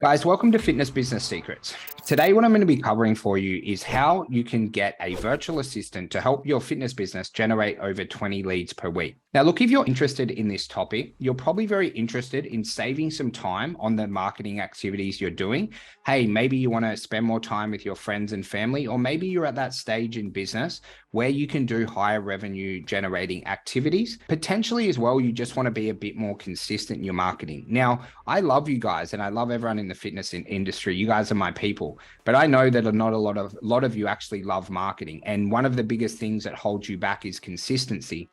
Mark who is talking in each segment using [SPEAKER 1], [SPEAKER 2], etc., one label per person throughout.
[SPEAKER 1] Guys, welcome to Fitness Business Secrets. Today, what I'm going to be covering for you is how you can get a virtual assistant to help your fitness business generate over 20 leads per week. Now, look, if you're interested in this topic, you're probably very interested in saving some time on the marketing activities you're doing. Hey, maybe you want to spend more time with your friends and family, or maybe you're at that stage in business where you can do higher revenue generating activities. Potentially as well, you just want to be a bit more consistent in your marketing. Now, I love you guys and I love everyone in the fitness industry. You guys are my people, but I know that not a lot of you actually love marketing. And one of the biggest things that holds you back is consistency.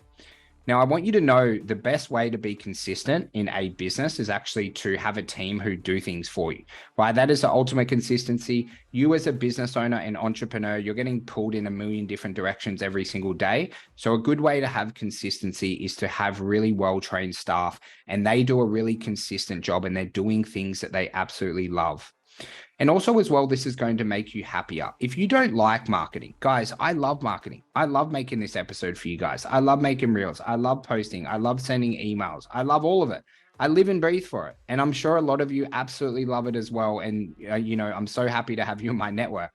[SPEAKER 1] Now, I want you to know the best way to be consistent in a business is actually to have a team who do things for you, right? That is the ultimate consistency. You as a business owner and entrepreneur, you're getting pulled in a million different directions every single day. So a good way to have consistency is to have really well-trained staff, and they do a really consistent job and they're doing things that they absolutely love. And also as well, this is going to make you happier. If you don't like marketing, guys, I love marketing. I love making this episode for you guys. I love making reels. I love posting. I love sending emails. I love all of it. I live and breathe for it. And I'm sure a lot of you absolutely love it as well. And, I'm so happy to have you in my network.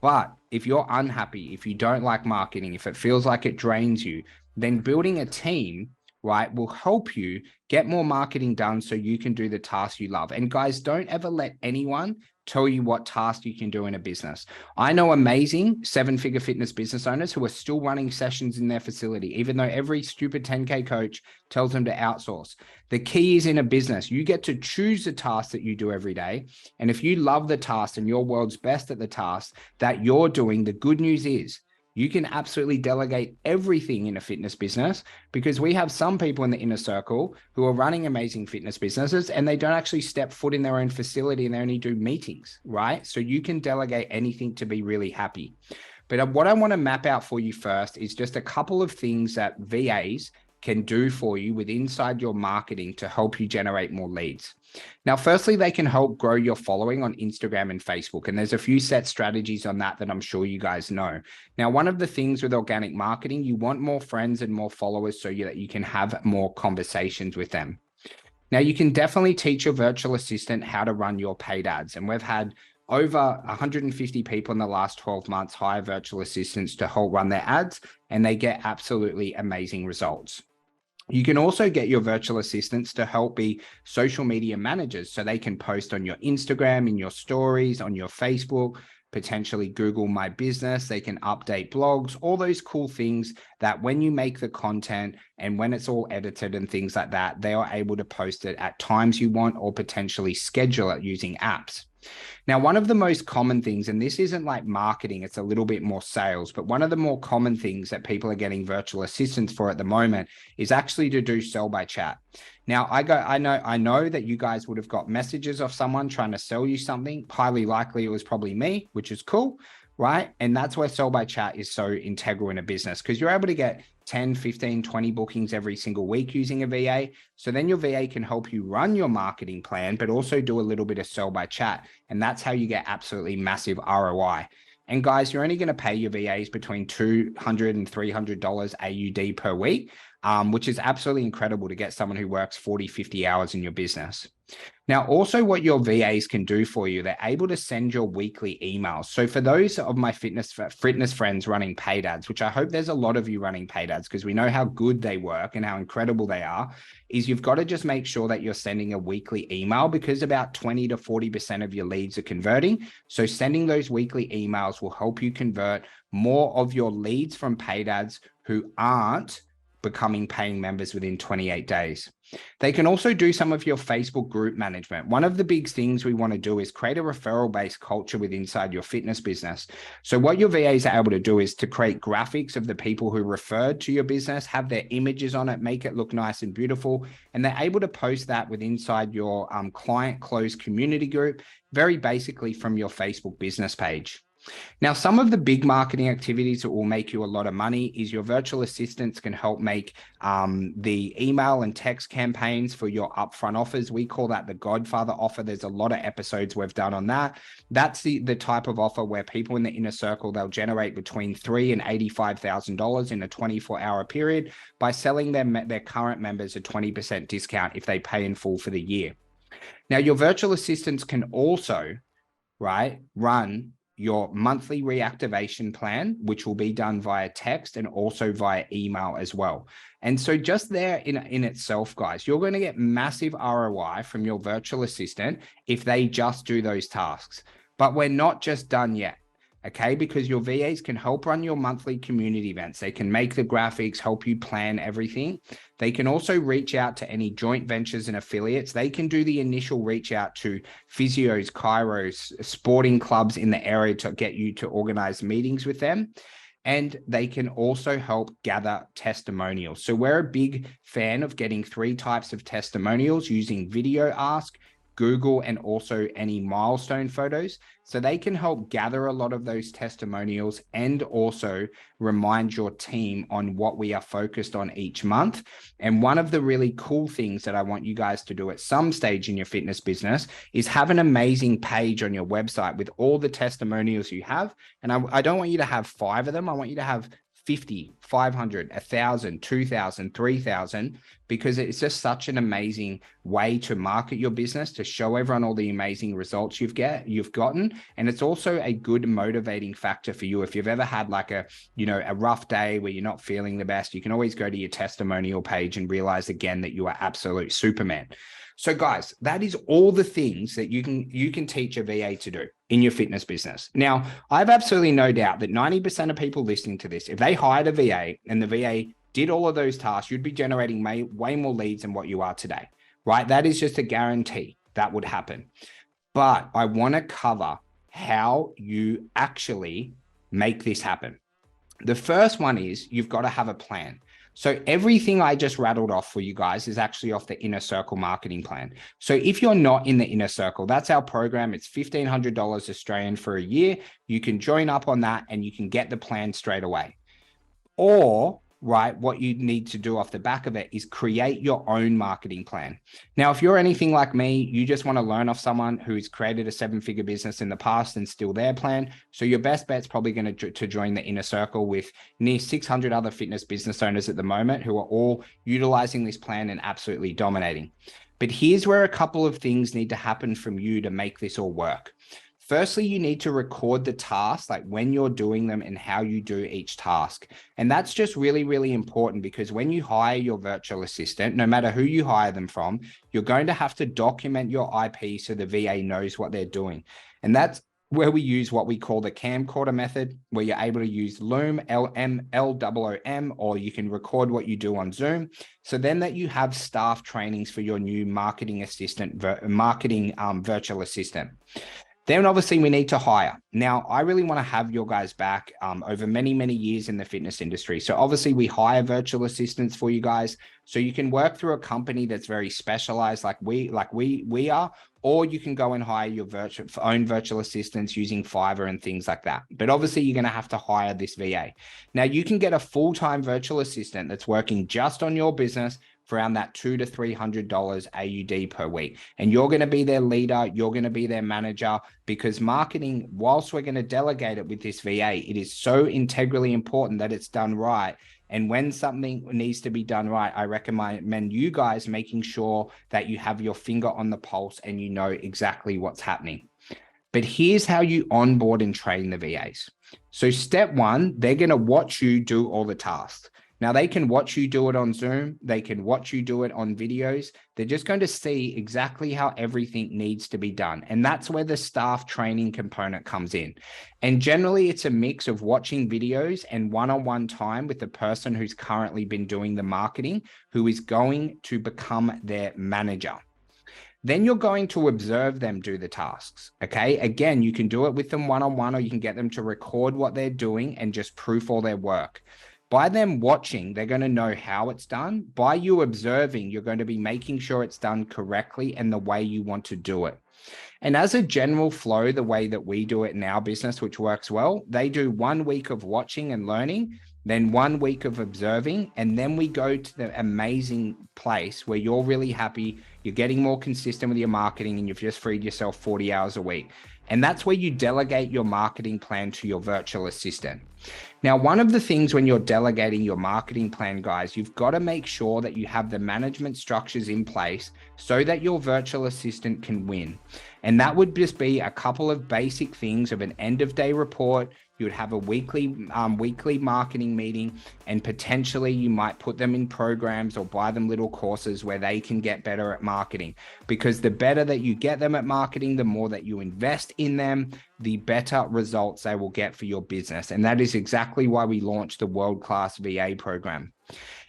[SPEAKER 1] But if you're unhappy, if you don't like marketing, if it feels like it drains you, then building a team, right, will help you get more marketing done so you can do the tasks you love. And guys, don't ever let anyone tell you what task you can do in a business. I know amazing seven-figure fitness business owners who are still running sessions in their facility, even though every stupid 10K coach tells them to outsource. The key is in a business, you get to choose the task that you do every day. And if you love the task and you're world's best at the task that you're doing, the good news is you can absolutely delegate everything in a fitness business, because we have some people in the inner circle who are running amazing fitness businesses and they don't actually step foot in their own facility and they only do meetings, right? So you can delegate anything to be really happy. But what I want to map out for you first is just a couple of things that VAs can do for you with inside your marketing to help you generate more leads. Now, firstly, they can help grow your following on Instagram and Facebook. And there's a few set strategies on that I'm sure you guys know. Now, one of the things with organic marketing, you want more friends and more followers so that you can have more conversations with them. Now, you can definitely teach your virtual assistant how to run your paid ads. And we've had over 150 people in the last 12 months hire virtual assistants to help run their ads, and they get absolutely amazing results. You can also get your virtual assistants to help be social media managers so they can post on your Instagram, in your stories, on your Facebook, potentially Google My Business. They can update blogs, all those cool things that when you make the content and when it's all edited and things like that, they are able to post it at times you want or potentially schedule it using apps. Now, one of the most common things, and this isn't like marketing, it's a little bit more sales, but one of the more common things that people are getting virtual assistants for at the moment is actually to do sell by chat. Now, I know that you guys would have got messages of someone trying to sell you something. Highly likely it was probably me, which is cool, right? And that's where sell by chat is so integral in a business, because you're able to get 10, 15, 20 bookings every single week using a VA. So then your VA can help you run your marketing plan, but also do a little bit of sell by chat. And that's how you get absolutely massive ROI. And guys, you're only going to pay your VAs between $200 and $300 AUD per week, which is absolutely incredible to get someone who works 40, 50 hours in your business. Now, also what your VAs can do for you, they're able to send your weekly emails. So for those of my fitness friends running paid ads, which I hope there's a lot of you running paid ads because we know how good they work and how incredible they are, is you've got to just make sure that you're sending a weekly email, because about 20 to 40% of your leads are converting. So sending those weekly emails will help you convert more of your leads from paid ads who aren't becoming paying members within 28 days. They can also do some of your Facebook group management. One of the big things we want to do is create a referral-based culture with inside your fitness business. So what your VAs are able to do is to create graphics of the people who referred to your business, have their images on it, make it look nice and beautiful, and they're able to post that with inside your client closed community group, very basically from your Facebook business page. Now, some of the big marketing activities that will make you a lot of money is your virtual assistants can help make the email and text campaigns for your upfront offers. We call that the Godfather offer. There's a lot of episodes we've done on that. That's the type of offer where people in the inner circle, they'll generate between $3,000 and $85,000 in a 24-hour period by selling their current members a 20% discount if they pay in full for the year. Now, your virtual assistants can also, right, run your monthly reactivation plan, which will be done via text and also via email as well. And so just there in itself, guys, you're going to get massive ROI from your virtual assistant if they just do those tasks. But we're not just done yet. Okay, because your VAs can help run your monthly community events. They can make the graphics, help you plan everything. They can also reach out to any joint ventures and affiliates. They can do the initial reach out to physios, chiros, sporting clubs in the area to get you to organize meetings with them. And they can also help gather testimonials. So we're a big fan of getting 3 types of testimonials using Video Ask, Google, and also any milestone photos. So they can help gather a lot of those testimonials and also remind your team on what we are focused on each month. And one of the really cool things that I want you guys to do at some stage in your fitness business is have an amazing page on your website with all the testimonials you have. And I don't want you to have 5 of them. I want you to have 50, 500, 1,000, 2,000, 3,000, because it's just such an amazing way to market your business, to show everyone all the amazing results you've gotten. And it's also a good motivating factor for you. If you've ever had like a rough day where you're not feeling the best, you can always go to your testimonial page and realize again that you are absolute Superman. So guys, that is all the things that you can teach a VA to do in your fitness business. Now, I have absolutely no doubt that 90% of people listening to this, if they hired a VA and the VA did all of those tasks, you'd be generating way more leads than what you are today, right? That is just a guarantee that would happen. But I want to cover how you actually make this happen. The first one is you've got to have a plan. So everything I just rattled off for you guys is actually off the Inner Circle marketing plan. So if you're not in the Inner Circle, that's our program. It's $1,500 Australian for a year. You can join up on that and you can get the plan straight away. Or, right, what you need to do off the back of it is create your own marketing plan. Now, if you're anything like me, you just want to learn off someone who's created a 7-figure business in the past and still their plan. So your best bet's probably going to join the Inner Circle with near 600 other fitness business owners at the moment who are all utilizing this plan and absolutely dominating. But here's where a couple of things need to happen from you to make this all work. Firstly, you need to record the tasks, like when you're doing them and how you do each task. And that's just really, really important because when you hire your virtual assistant, no matter who you hire them from, you're going to have to document your IP so the VA knows what they're doing. And that's where we use what we call the camcorder method, where you're able to use Loom, LWOM, or you can record what you do on Zoom. So then that you have staff trainings for your new marketing virtual assistant. Then obviously we need to hire. Now, I really want to have your guys back over many, many years in the fitness industry. So obviously we hire virtual assistants for you guys. So you can work through a company that's very specialized like we are, or you can go and hire your own virtual assistants using Fiverr and things like that. But obviously you're going to have to hire this VA. Now you can get a full-time virtual assistant that's working just on your business for around that $200 to $300 AUD per week. And you're going to be their leader. You're going to be their manager, because marketing, whilst we're going to delegate it with this VA, it is so integrally important that it's done right. And when something needs to be done right, I recommend you guys making sure that you have your finger on the pulse and you know exactly what's happening. But here's how you onboard and train the VAs. So step 1, they're going to watch you do all the tasks. Now, they can watch you do it on Zoom. They can watch you do it on videos. They're just going to see exactly how everything needs to be done. And that's where the staff training component comes in. And generally, it's a mix of watching videos and one-on-one time with the person who's currently been doing the marketing, who is going to become their manager. Then you're going to observe them do the tasks. Okay. Again, you can do it with them one-on-one, or you can get them to record what they're doing and just proof all their work. By them watching, they're going to know how it's done. By you observing, you're going to be making sure it's done correctly and the way you want to do it. And as a general flow, the way that we do it in our business, which works well, they do 1 week of watching and learning. then 1 week of observing, and then we go to the amazing place where you're really happy, you're getting more consistent with your marketing, and you've just freed yourself 40 hours a week. And that's where you delegate your marketing plan to your virtual assistant. Now, one of the things when you're delegating your marketing plan, guys, you've got to make sure that you have the management structures in place so that your virtual assistant can win. And that would just be a couple of basic things of an end of day report. You would have a weekly marketing meeting, and potentially you might put them in programs or buy them little courses where they can get better at marketing. Because the better that you get them at marketing, the more that you invest in them, the better results they will get for your business. And that is exactly why we launched the World-Class VA program.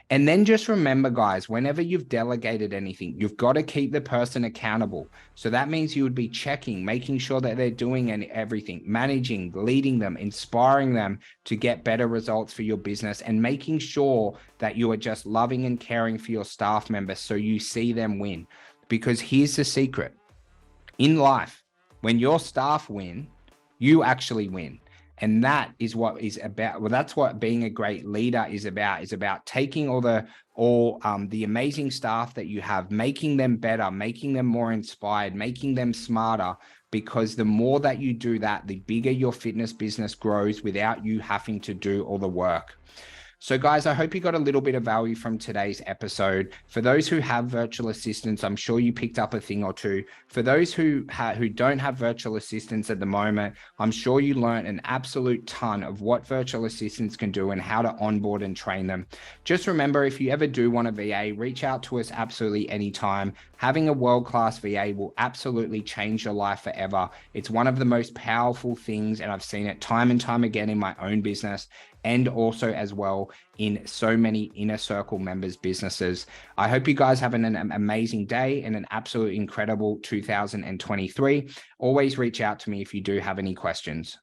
[SPEAKER 1] And then just remember, guys, whenever you've delegated anything, you've got to keep the person accountable. So that means you would be checking, making sure that they're doing everything, managing, leading them, inspiring them to get better results for your business, and making sure that you are just loving and caring for your staff members so you see them win. Because here's the secret. In life, when your staff win, you actually win. And that is what is about. Well, that's what being a great leader is about taking all the amazing staff that you have, making them better, making them more inspired, making them smarter, because the more that you do that, the bigger your fitness business grows without you having to do all the work. So guys, I hope you got a little bit of value from today's episode. For those who have virtual assistants, I'm sure you picked up a thing or two. For those who don't have virtual assistants at the moment, I'm sure you learned an absolute ton of what virtual assistants can do and how to onboard and train them. Just remember, if you ever do want a VA, reach out to us absolutely anytime. Having a world-class VA will absolutely change your life forever. It's one of the most powerful things, and I've seen it time and time again in my own business, and also as well in so many inner circle members' businesses. I hope you guys have an amazing day and an absolutely incredible 2023. Always reach out to me if you do have any questions.